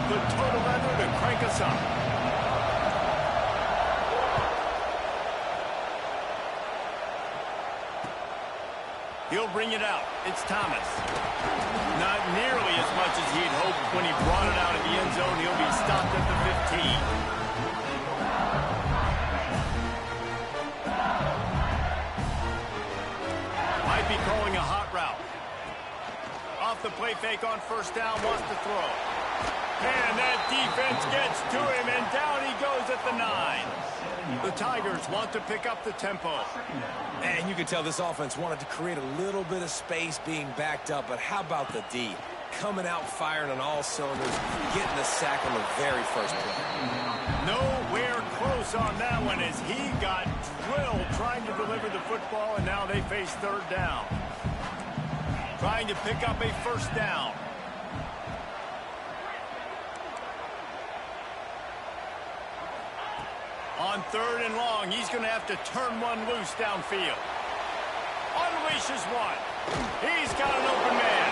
the total leather to crank us up. He'll bring it out. It's Thomas. Not nearly as much as he'd hoped when he brought it out of the end zone. He'll be stopped at the 15. Might be calling a hot route. Off the play fake on first down, wants to throw. And that defense gets to him, and down he goes at the 9. The Tigers want to pick up the tempo. And you can tell this offense wanted to create a little bit of space being backed up, but how about the D? Coming out firing on all cylinders, getting the sack on the very first play. Nowhere close on that one as he got drilled trying to deliver the football, and now they face third down. Trying to pick up a first down. On third and long, he's going to have to turn one loose downfield. Unleashes one. He's got an open man.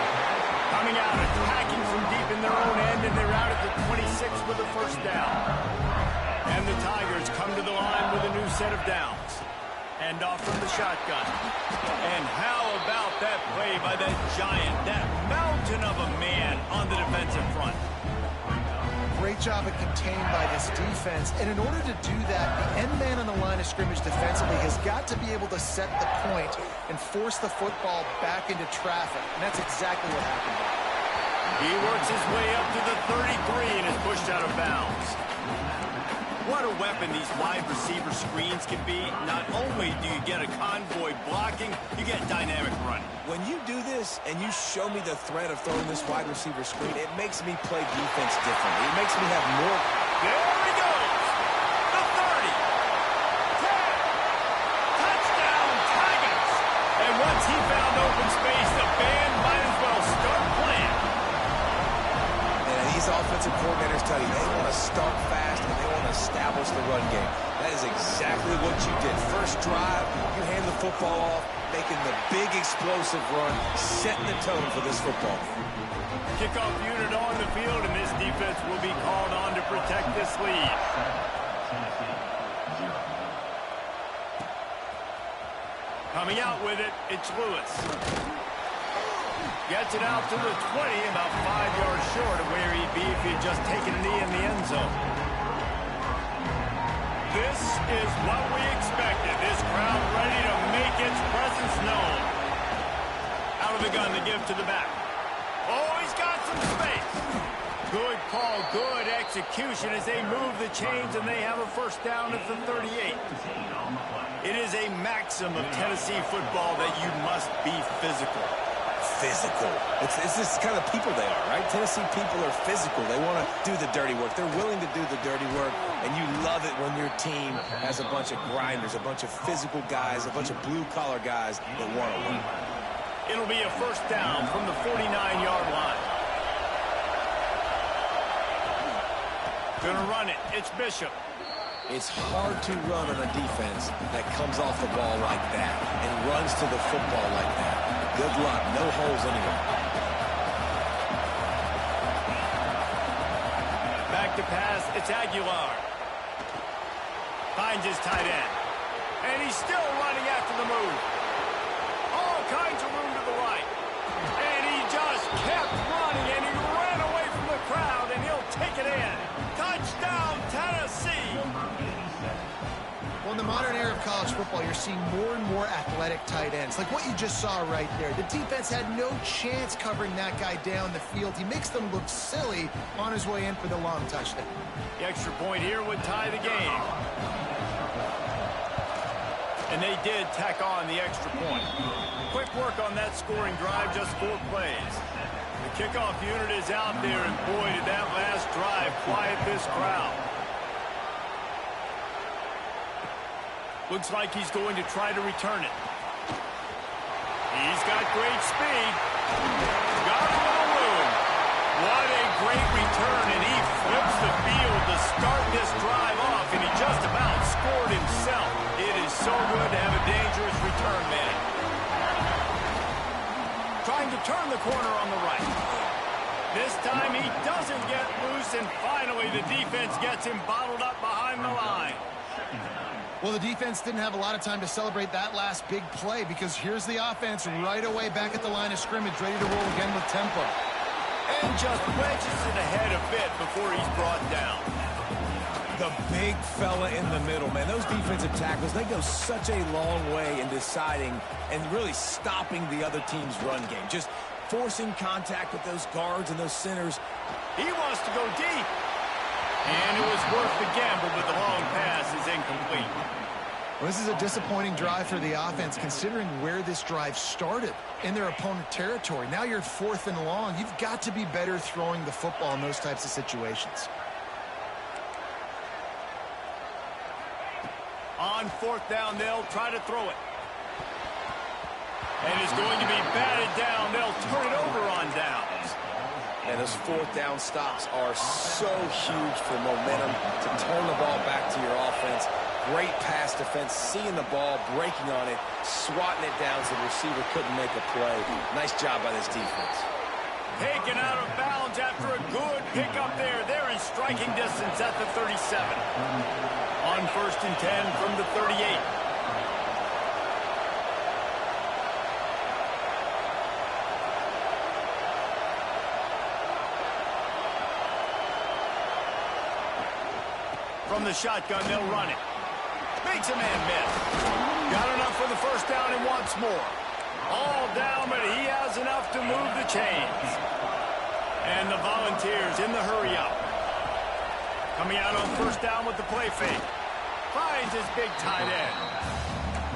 Coming out, attacking from deep in their own end, and they're out at the 26 with a first down. And the Tigers come to the line with a new set of downs. And off from the shotgun. And how about that play by that giant, that mountain of a man on the defensive front? Great job at contained by this defense. And in order to do that, the end man on the line of scrimmage defensively has got to be able to set the point and force the football back into traffic. And that's exactly what happened. He works his way up to the 33 and is pushed out of bounds. What a weapon these wide receiver screens can be. Not only do you get a convoy blocking, you get dynamic running. When you do this and you show me the threat of throwing this wide receiver screen, it makes me play defense differently. It makes me have more. There he goes. The 30. 10. Touchdown, Tigers. And once he found open space, the band might as well start playing. And these offensive coordinators tell you they want to start fast and they want to establish the run game. That is exactly what you did. First drive, you hand the football off, making the big explosive run, setting the tone for this football game. Kickoff unit on the field, and this defense will be called on to protect this lead. Coming out with it, it's Lewis. Gets it out to the 20, about 5 yards short of where he'd be if he'd just taken a knee in the end zone. This is what we expected. This crowd ready to make its presence known. Out of the gun to give to the back. Oh, he's got some space. Good call, good execution as they move the chains and they have a first down at the 38. It is a maxim of Tennessee football that you must be physical. Physical. It's this kind of people they are, right? Tennessee people are physical. They want to do the dirty work. They're willing to do the dirty work, and you love it when your team has a bunch of grinders, a bunch of physical guys, a bunch of blue-collar guys that want to win. It'll be a first down from the 49-yard line. Gonna run it. It's Bishop. It's hard to run on a defense that comes off the ball like that and runs to the football like that. Good luck. No holes anywhere. Back to pass. It's Aguilar. Finds his tight end. And he's still running after the move. All kinds of room to the right. And he just kept running, and he ran away from the crowd, and he'll take it in. Touchdown, Tennessee! Well, in the modern era of college football, you're seeing more and more athletic tight ends, like what you just saw right there. The defense had no chance covering that guy down the field. He makes them look silly on his way in for the long touchdown. The extra point here would tie the game. And they did tack on the extra point. Quick work on that scoring drive, just 4 plays. The kickoff unit is out there, and boy, did that last drive quiet this crowd. Looks like he's going to try to return it. He's got great speed. Got a little room. What a great return, and he flips the field to start this drive off, and he just about scored himself. It is so good to have a dangerous return man. Trying to turn the corner on the right. This time he doesn't get loose, and finally the defense gets him bottled up behind the line. Well, the defense didn't have a lot of time to celebrate that last big play because here's the offense right away back at the line of scrimmage, ready to roll again with tempo. And just wedges it ahead a bit before he's brought down. The big fella in the middle, man. Those defensive tackles, they go such a long way in deciding and really stopping the other team's run game. Just forcing contact with those guards and those centers. He wants to go deep. And it was worth the gamble, but the long pass is incomplete. Well, this is a disappointing drive for the offense, considering where this drive started in their opponent territory. Now you're 4th and long. You've got to be better throwing the football in those types of situations. On 4th down, they'll try to throw it. And it's going to be batted down. They'll turn it over on downs. And those 4th down stops are so huge for momentum to turn the ball back to your offense. Great pass defense, seeing the ball, breaking on it, swatting it down so the receiver couldn't make a play. Nice job by this defense. Taken out of bounds after a good pickup there. They're in striking distance at the 37. On 1st and 10 from the 38. From the shotgun, they'll run it. Makes a man miss. Got enough for the 1st down and wants more. All down, but he has enough to move the chains. And the Volunteers in the hurry-up. Coming out on 1st down with the play fake. Finds his big tight end.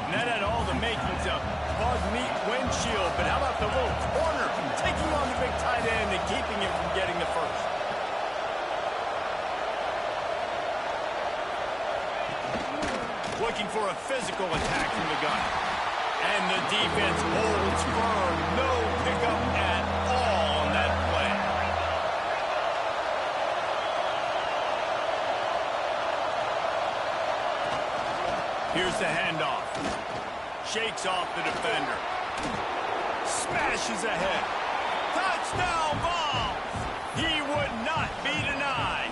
And that had all the makings of bug meat windshield, but how about the little corner taking on the big tight end and keeping him from getting the first? Looking for a physical attack from the gun. And the defense holds firm. No pickup at all on that play. Here's the handoff. Shakes off the defender. Smashes ahead. Touchdown ball! He would not be denied.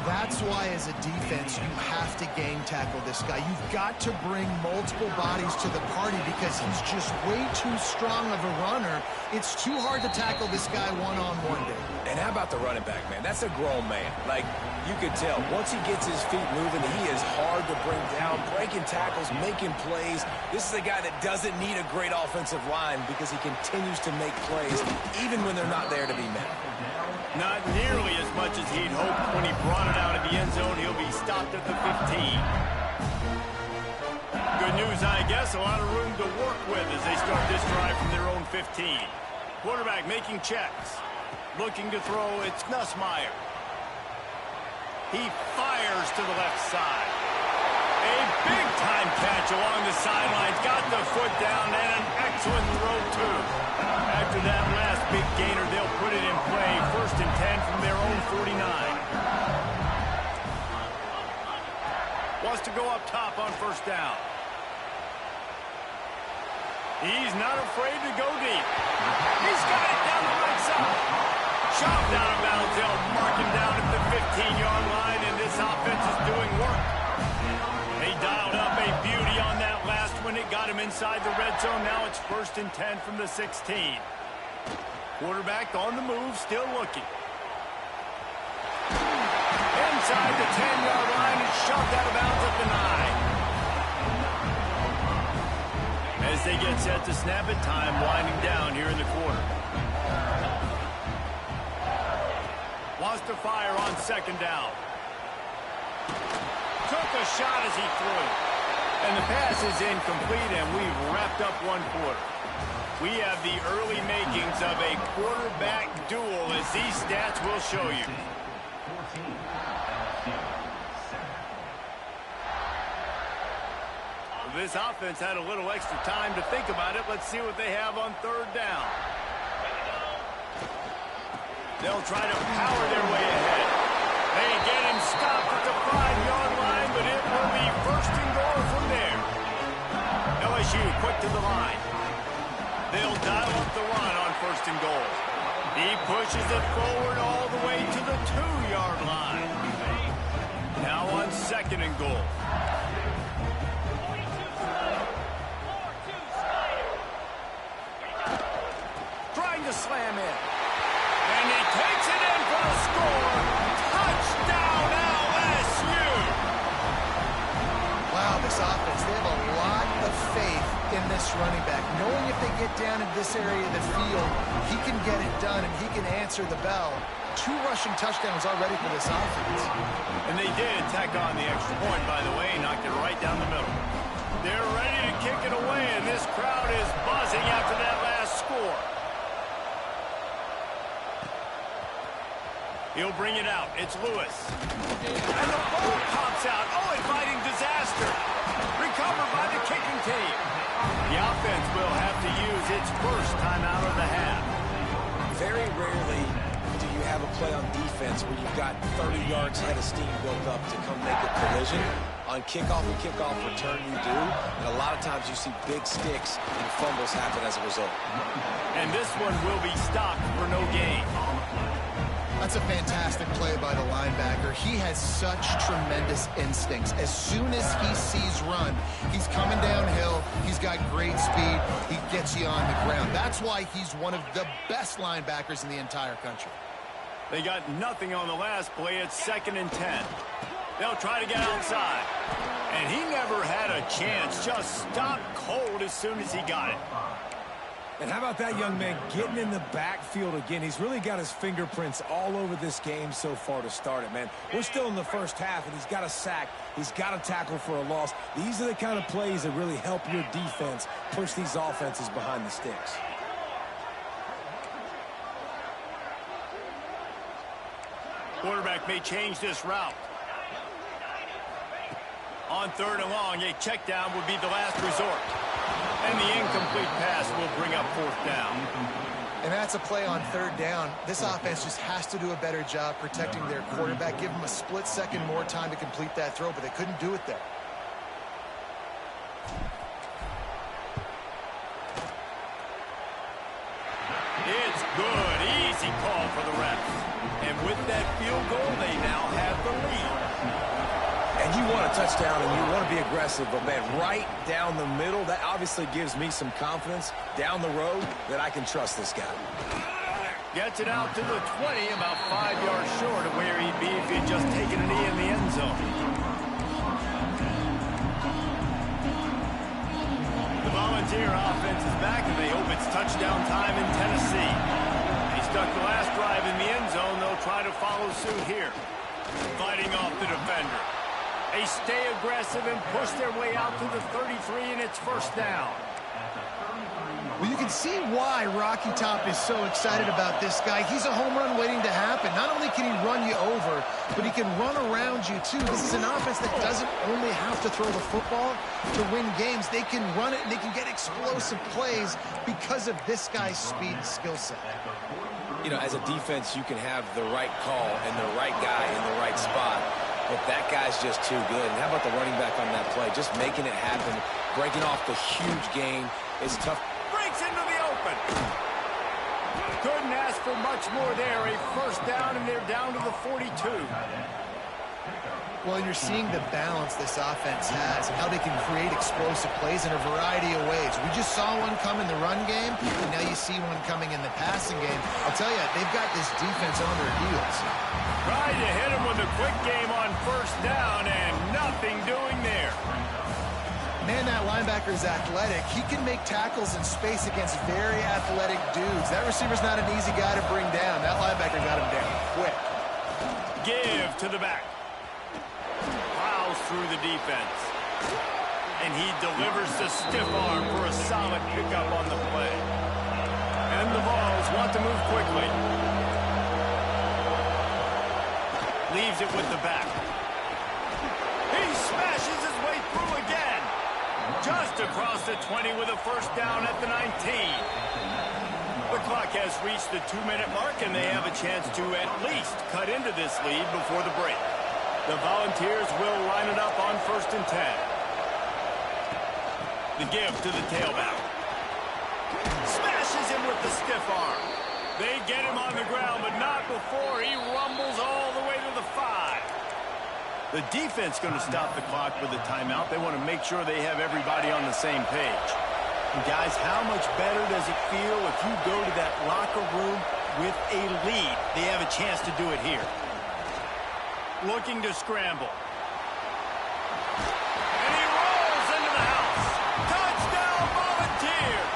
That's why, as a defense, you have to game tackle this guy. You've got to bring multiple bodies to the party because he's just way too strong of a runner. It's too hard to tackle this guy one-on-one day. And how about the running back, man? That's a grown man. Like, you can tell, once he gets his feet moving, he is hard to bring down, breaking tackles, making plays. This is a guy that doesn't need a great offensive line because he continues to make plays, even when they're not there to be met. Not nearly as much as he'd hoped when he brought it out of the end zone. He'll be stopped at the 15. Good news, I guess. A lot of room to work with as they start this drive from their own 15. Quarterback making checks. Looking to throw, it's Nussmeier. He fires to the left side. A big-time catch along the sidelines. Got the foot down and an excellent throw, too. After that last big gainer, they'll put it in play. 1st and 10 from their own 49. Wants to go up top on 1st down. He's not afraid to go deep. He's got it down the right side. Chopped out of bounds. They'll mark him down at the 15-yard line, and this offense is doing work. They dialed up a beauty on that last one. It got him inside the red zone. Now it's 1st and 10 from the 16. Quarterback on the move, still looking. Inside the 10-yard line, it's shoved out of bounds at the 9. As they get set to snap it, time winding down here in the quarter. Wants to fire on 2nd down. Took a shot as he threw. And the pass is incomplete, and we've wrapped up one quarter. We have the early makings of a quarterback duel, as these stats will show you. This offense had a little extra time to think about it. Let's see what they have on 3rd down. They'll try to power their way ahead. They get him stopped at the 5-yard line, but it will be 1st and goal from there. LSU quick to the line. They'll dial up the run on 1st and goal. He pushes it forward all the way to the 2-yard line. Now on 2nd and goal. Trying to slam in. And he takes it in for the score. Touchdown, LSU! Wow, this offense, they have a lot of faith in this running back. Knowing if they get down in this area of the field, he can get it done and he can answer the bell. 2 rushing touchdowns already for this offense. And they did tack on the extra point, by the way, knocked it right down the middle. They're ready to kick it away, and this crowd is buzzing after that last score. He'll bring it out. It's Lewis. And the ball pops out. Oh, inviting disaster. Recovered by the kicking team. The offense will have to use its first timeout of the half. Very rarely do you have a play on defense where you've got 30 yards head of steam built up to come make a collision. On kickoff and kickoff return, you do. And a lot of times you see big sticks and fumbles happen as a result. And this one will be stopped for no gain. That's a fantastic play by the linebacker. He has such tremendous instincts. As soon as he sees run, he's coming downhill. He's got great speed. He gets you on the ground. That's why he's one of the best linebackers in the entire country. They got nothing on the last play. It's 2nd and 10. They'll try to get outside. And he never had a chance. Just stopped cold as soon as he got it. And how about that young man getting in the backfield again? He's really got his fingerprints all over this game so far to start it, man. We're still in the first half, and he's got a sack. He's got a tackle for a loss. These are the kind of plays that really help your defense push these offenses behind the sticks. Quarterback may change this route. On 3rd and long, a check down would be the last resort. And the incomplete pass will bring up 4th down. And that's a play on 3rd down. This offense just has to do a better job protecting their quarterback. Give them a split second more time to complete that throw, but they couldn't do it there. It's good. Easy call for the refs. And with that field goal, they now have the lead. And you want a touchdown and you want to be aggressive, but, man, right down the middle, that obviously gives me some confidence down the road that I can trust this guy. Gets it out to the 20, about 5 yards short of where he'd be if he'd just taken a knee in the end zone. The Volunteer offense is back, and they hope it's touchdown time in Tennessee. They stuck the last drive in the end zone. They'll try to follow suit here. Fighting off the defender. They stay aggressive and push their way out to the 33, and it's 1st down. Well, you can see why Rocky Top is so excited about this guy. He's a home run waiting to happen. Not only can he run you over, but he can run around you, too. This is an offense that doesn't only have to throw the football to win games. They can run it, and they can get explosive plays because of this guy's speed and skill set. You know, as a defense, you can have the right call and the right guy in the right spot. But that guy's just too good. And how about the running back on that play? Just making it happen, breaking off the huge gain. It's tough. Breaks into the open. Couldn't ask for much more there. A 1st down, and they're down to the 42. Well, you're seeing the balance this offense has and how they can create explosive plays in a variety of ways. We just saw one come in the run game, and now you see one coming in the passing game. I'll tell you, they've got this defense on their heels. Tried to hit him with a quick game on 1st down, and nothing doing there. Man, that linebacker is athletic. He can make tackles in space against very athletic dudes. That receiver's not an easy guy to bring down. That linebacker got him down quick. Give to the back. Plows through the defense. And he delivers the stiff arm for a solid pickup on the play. And the Vols want to move quickly. Leaves it with the back. He smashes his way through again. Just across the 20 with a 1st down at the 19. The clock has reached the 2-minute mark, and they have a chance to at least cut into this lead before the break. The Volunteers will line it up on 1st and 10. The give to the tailback. Smashes him with the stiff arm. They get him on the ground, but not before he rumbles all the way to the 5. The defense going to stop the clock with a timeout. They want to make sure they have everybody on the same page. And guys, how much better does it feel if you go to that locker room with a lead? They have a chance to do it here. Looking to scramble. And he rolls into the house. Touchdown, Volunteers!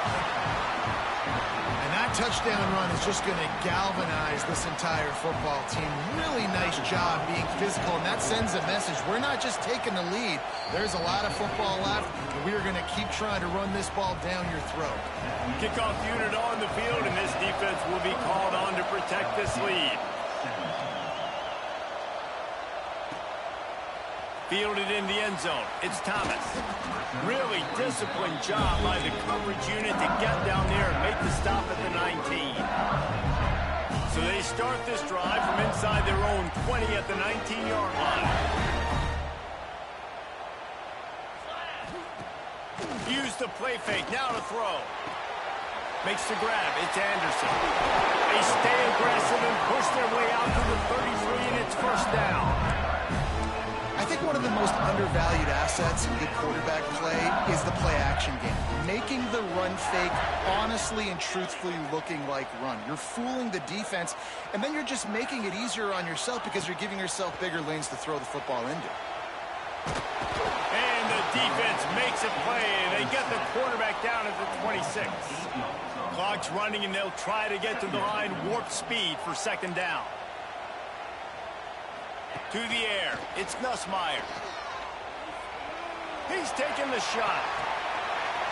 And that touchdown run is just going to galvanize this entire football team. Really nice job being physical, and that sends a message. We're not just taking the lead. There's a lot of football left, and we are going to keep trying to run this ball down your throat. Kickoff unit on the field, and this defense will be called on to protect this lead. Fielded in the end zone. It's Thomas. Really disciplined job by the coverage unit to get down there and make the stop at the 19. So they start this drive from inside their own 20 at the 19-yard line. Use the play fake. Now to throw. Makes the grab. It's Anderson. They stay aggressive and push their way out to the 33, and it's first down. I think one of the most undervalued assets in good quarterback play is the play-action game. Making the run fake honestly and truthfully looking like run. You're fooling the defense, and then you're just making it easier on yourself because you're giving yourself bigger lanes to throw the football into. And the defense makes a play, and they get the quarterback down at the 26. Clock's running, and they'll try to get to the line warp speed for second down. To the air, it's Nussmeier. He's taking the shot.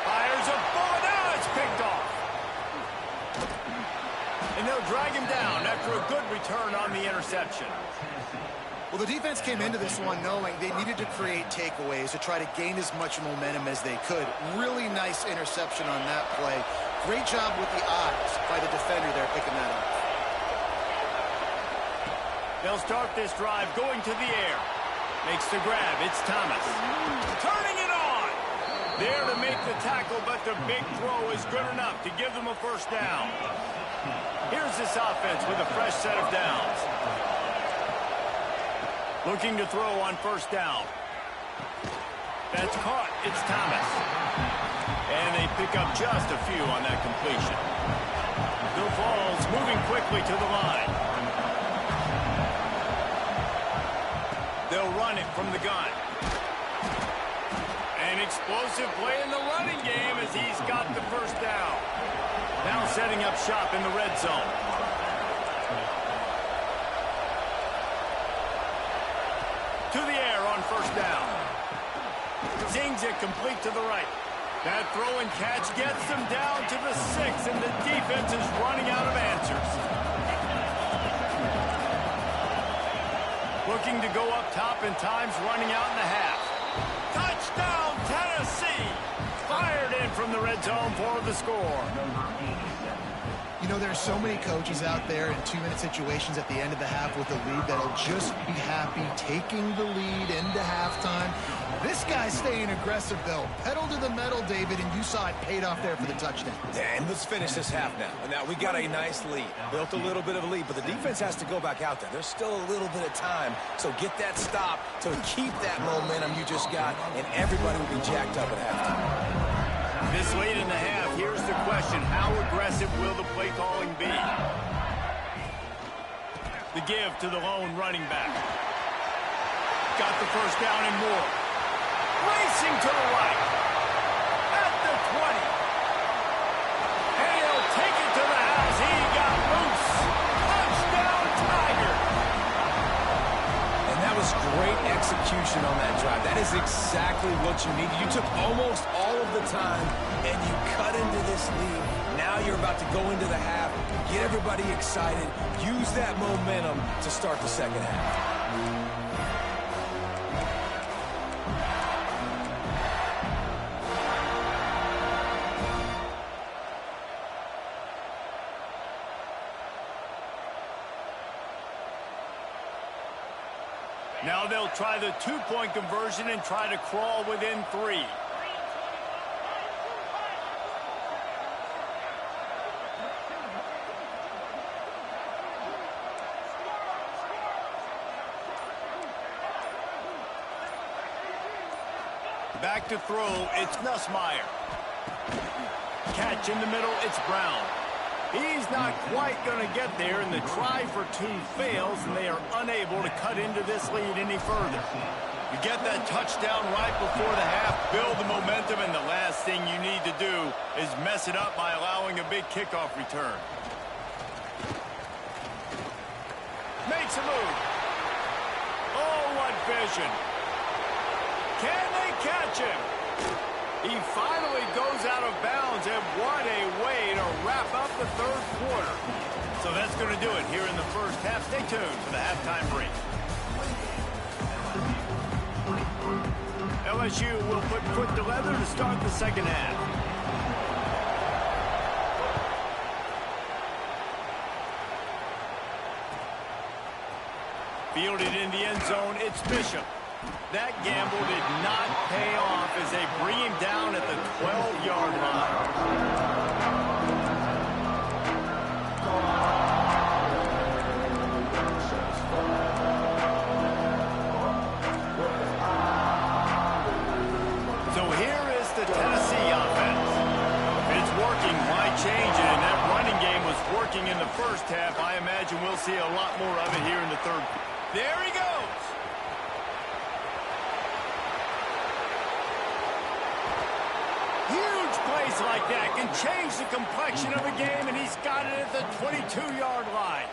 Fires a bullet. Now it's picked off. And they'll drag him down after a good return on the interception. Well, the defense came into this one knowing they needed to create takeaways to try to gain as much momentum as they could. Really nice interception on that play. Great job with the eyes by the defender there picking that up. They'll start this drive going to the air. Makes the grab. It's Thomas. Turning it on. There to make the tackle, but the big throw is good enough to give them a first down. Here's this offense with a fresh set of downs. Looking to throw on first down. That's caught. It's Thomas. And they pick up just a few on that completion. Bill Falls moving quickly to the line. They'll run it from the gun. An explosive play in the running game as he's got the first down. Now setting up shop in the red zone. To the air on first down. Zings it complete to the right. That throw and catch gets them down to the 6, and the defense is running out of answers. Looking to go up top, and time's running out in the half. Touchdown, Tennessee! Fired in from the red zone for the score. You know, there's so many coaches out there in 2-minute situations at the end of the half with the lead that'll just be happy taking the lead into halftime. This guy's staying aggressive, though. Pedal to the metal, David, and you saw it paid off there for the touchdown. Yeah, and let's finish this half now. Now, we got a nice lead. Built a little bit of a lead, but the defense has to go back out there. There's still a little bit of time, so get that stop to keep that momentum you just got, and everybody will be jacked up at halftime. This late in the half, here's the question. How aggressive will the play calling be? The give to the lone running back. Got the first down and more. Racing to the right. At the 20. And he'll take it to the house. He got loose. Touchdown, Tiger. And that was great execution on that drive. That is exactly what you needed. You took almost all of the time, and you cut into this lead. Now you're about to go into the half, get everybody excited, use that momentum to start the second half. Now they'll try the two-point conversion and try to crawl within 3. Back to throw, it's Nussmeier. Catch in the middle, it's Brown. He's not quite going to get there, and the try for two fails, and they are unable to cut into this lead any further. You get that touchdown right before the half, build the momentum, and the last thing you need to do is mess it up by allowing a big kickoff return. Makes a move. Oh, what vision. Can they catch him? He finally goes out of bounds, and what a way to wrap up the third quarter. So that's going to do it here in the first half. Stay tuned for the halftime break. LSU will put foot to leather to start the second half. Fielded in the end zone, it's Bishop. That gamble did not pay off as they bring him down at the 12-yard line. So here is the Tennessee offense. If it's working, why change it? And that running game was working in the first half. I imagine we'll see a lot more of it here in the third. There he goes. Huge plays like that can change the complexion of a game, and he's got it at the 22-yard line.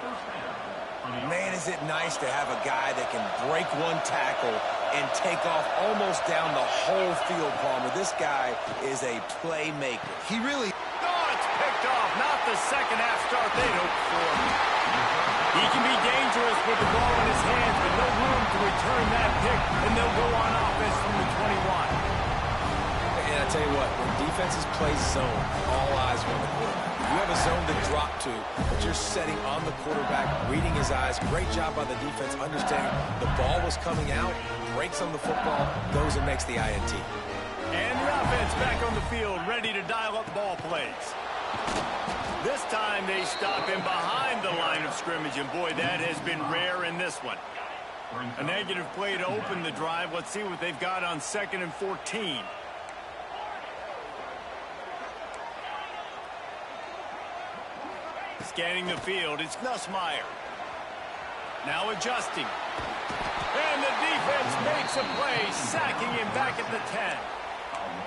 Man, is it nice to have a guy that can break one tackle and take off almost down the whole field, Palmer. This guy is a playmaker. He really... Oh, it's picked off. Not the second half start they'd hoped for. He can be dangerous with the ball in his hands, but no room to return that pick, and they'll go on offense from the 21. And I tell you what, when defenses play zone, all eyes are on the quarterback. You have a zone to drop to, but you're setting on the quarterback, reading his eyes. Great job by the defense, understanding the ball was coming out, breaks on the football, goes and makes the INT. And the offense back on the field, ready to dial up ball plays. This time they stop him behind the line of scrimmage, and boy, that has been rare in this one. A negative play to open the drive. Let's see what they've got on 2nd and 14. Scanning the field, it's Nussmeier. Now adjusting. And the defense makes a play, sacking him back at the 10.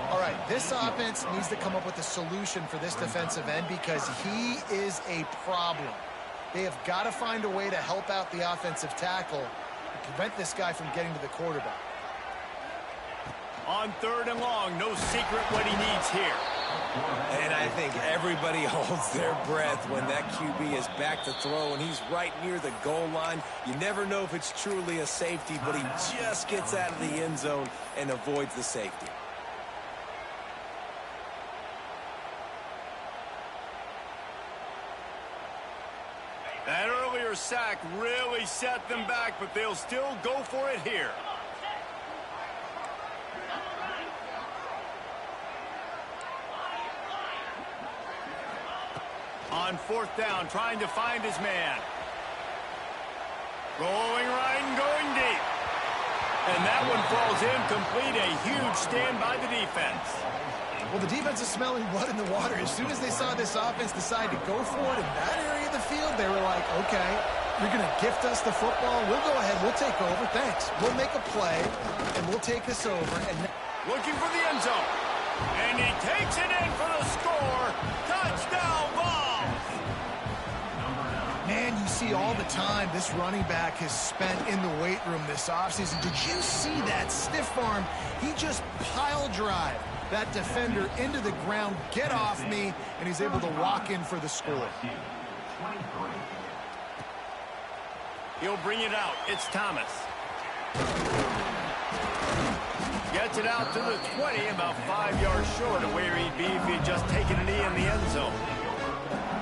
All right, this offense needs to come up with a solution for this defensive end because he is a problem. They have got to find a way to help out the offensive tackle and prevent this guy from getting to the quarterback. On 3rd and long, no secret what he needs here. And I think everybody holds their breath when that QB is back to throw and he's right near the goal line. You never know if it's truly a safety, but he just gets out of the end zone and avoids the safety. That earlier sack really set them back, but they'll still go for it here. On 4th down, trying to find his man. Rolling right and going deep. And that one falls incomplete. A huge stand by the defense. Well, the defense is smelling blood in the water. As soon as they saw this offense decide to go for it in that area of the field, they were like, okay, you're going to gift us the football. We'll go ahead. We'll take over. Thanks. We'll make a play, and we'll take us over. And looking for the end zone. And he takes it in for the score. Touchdown ball. Man, you see all the time this running back has spent in the weight room this offseason. Did you see that stiff arm? He just pile drive that defender into the ground, get off me, and he's able to walk in for the score. He'll bring it out. It's Thomas. Gets it out to the 20, about 5 yards short of where he'd be if he'd just taken a knee in the end zone.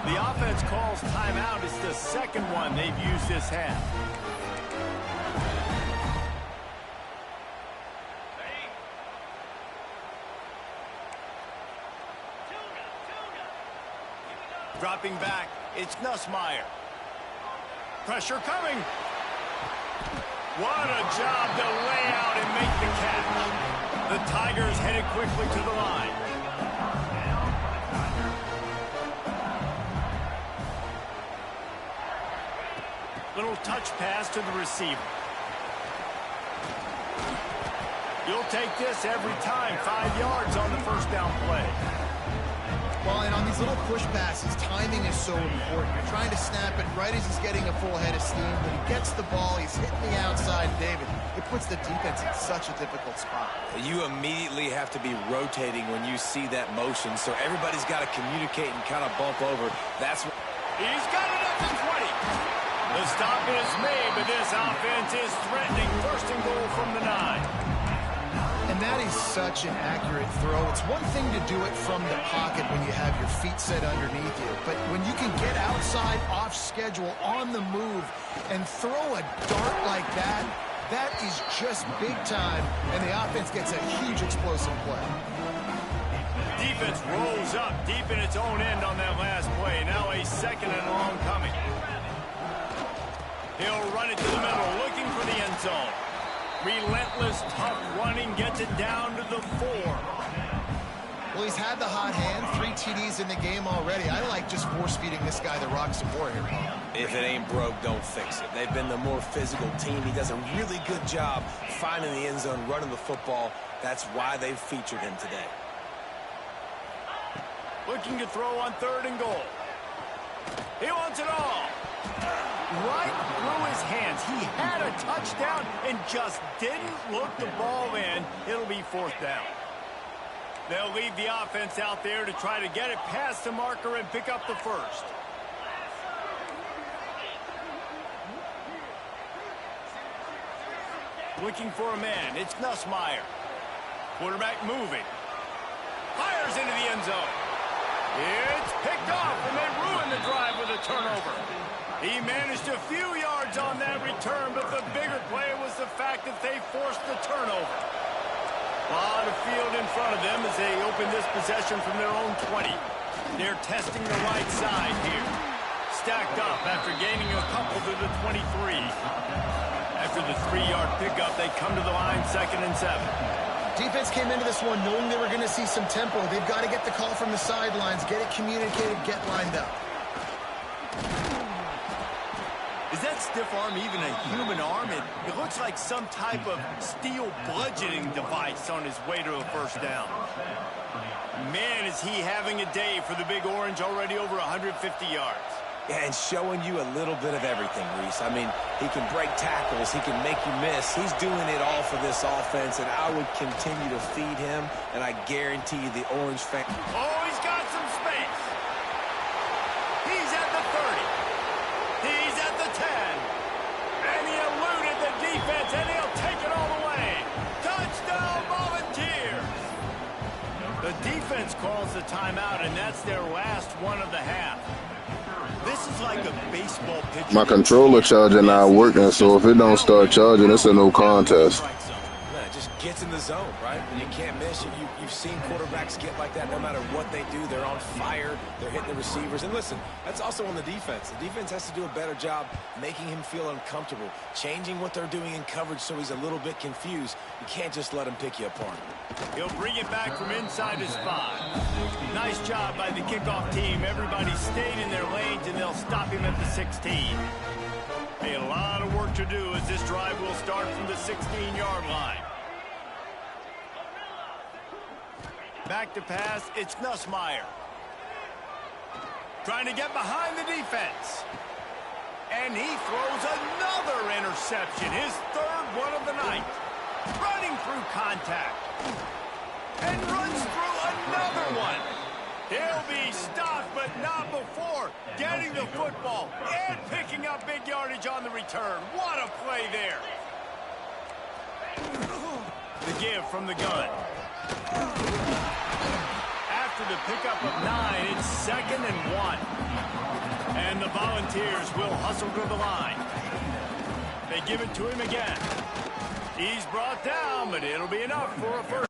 The offense calls timeout. It's the second one they've used this half. Dropping back, it's Nussmeier. Pressure coming. What a job to lay out and make the catch. The the Tigers headed quickly to the line. Little touch pass to the receiver. You'll take this every time. 5 yards on the first down play. Well, and on these little push passes, timing is so important. You're trying to snap it right as he's getting a full head of steam. When he gets the ball, he's hitting the outside, David. It puts the defense in such a difficult spot. You immediately have to be rotating when you see that motion, so everybody's got to communicate and kind of bump over. That's what... He's got it up to 20. The stop is made, but this offense is threatening. First and goal from the 9. And that is such an accurate throw. It's one thing to do it from the pocket when you have your feet set underneath you, but when you can get outside, off schedule, on the move, and throw a dart like that, that is just big time, and the offense gets a huge explosive play. Defense rolls up deep in its own end on that last play. Now a second and long coming. He'll run it to the middle, looking for the end zone. Relentless, tough running, gets it down to the 4. Well, he's had the hot hand, 3 TDs in the game already. I like just force-feeding this guy the rock some more here. If it ain't broke, don't fix it. They've been the more physical team. He does a really good job finding the end zone, running the football. That's why they've featured him today. Looking to throw on 3rd and goal. He wants it all. Right through his hands. He had a touchdown and just didn't look the ball in. It'll be 4th down. They'll leave the offense out there to try to get it past the marker and pick up the first. Looking for a man. It's Nussmeier. Quarterback moving. Fires into the end zone. It's picked off, and they ruin the drive with a turnover. He managed a few yards on that return, but the bigger play was the fact that they forced the turnover. A lot of field in front of them as they open this possession from their own 20. They're testing the right side here. Stacked up after gaining a couple to the 23. After the 3-yard pickup, they come to the line 2nd and 7. Defense came into this one knowing they were going to see some tempo. They've got to get the call from the sidelines, get it communicated, get lined up. Is that stiff arm even a human arm? It looks like some type of steel bludgeoning device on his way to a first down. Man, is he having a day for the Big Orange, already over 150 yards. Yeah, and showing you a little bit of everything, Reese. I mean, he can break tackles. He can make you miss. He's doing it all for this offense, and I would continue to feed him, and I guarantee you the Orange fan... Oh, he's got some space. He's at the 30. He's at the 10. And he eluded the defense, and he'll take it all the way. Touchdown, Volunteers. The defense calls the timeout, and that's their last one of the half. This is like a baseball pitcher. My controller charger not working, so if it don't start charging, it's a no contest. Yeah, it just gets in the zone, right? And you can't miss. You've seen quarterbacks get like that no matter what they do. They're on fire. They're hitting the receivers. And listen, that's also on the defense. The defense has to do a better job making him feel uncomfortable, changing what they're doing in coverage so he's a little bit confused. You can't just let him pick you apart. He'll bring it back from inside his 5. Nice job by the kickoff team. Everybody stayed in their lanes, and they'll stop him at the 16. Hey, a lot of work to do as this drive will start from the 16-yard line. Back to pass, it's Nussmeier. Trying to get behind the defense. And he throws another interception, his 3rd one of the night. Running through contact. And runs through another one. He'll be stopped, but not before getting the football and picking up big yardage on the return. What a play there. The give from the gun. After the pickup of 9, it's 2nd and 1. And the Volunteers will hustle to the line. They give it to him again. He's brought down, but it'll be enough for a first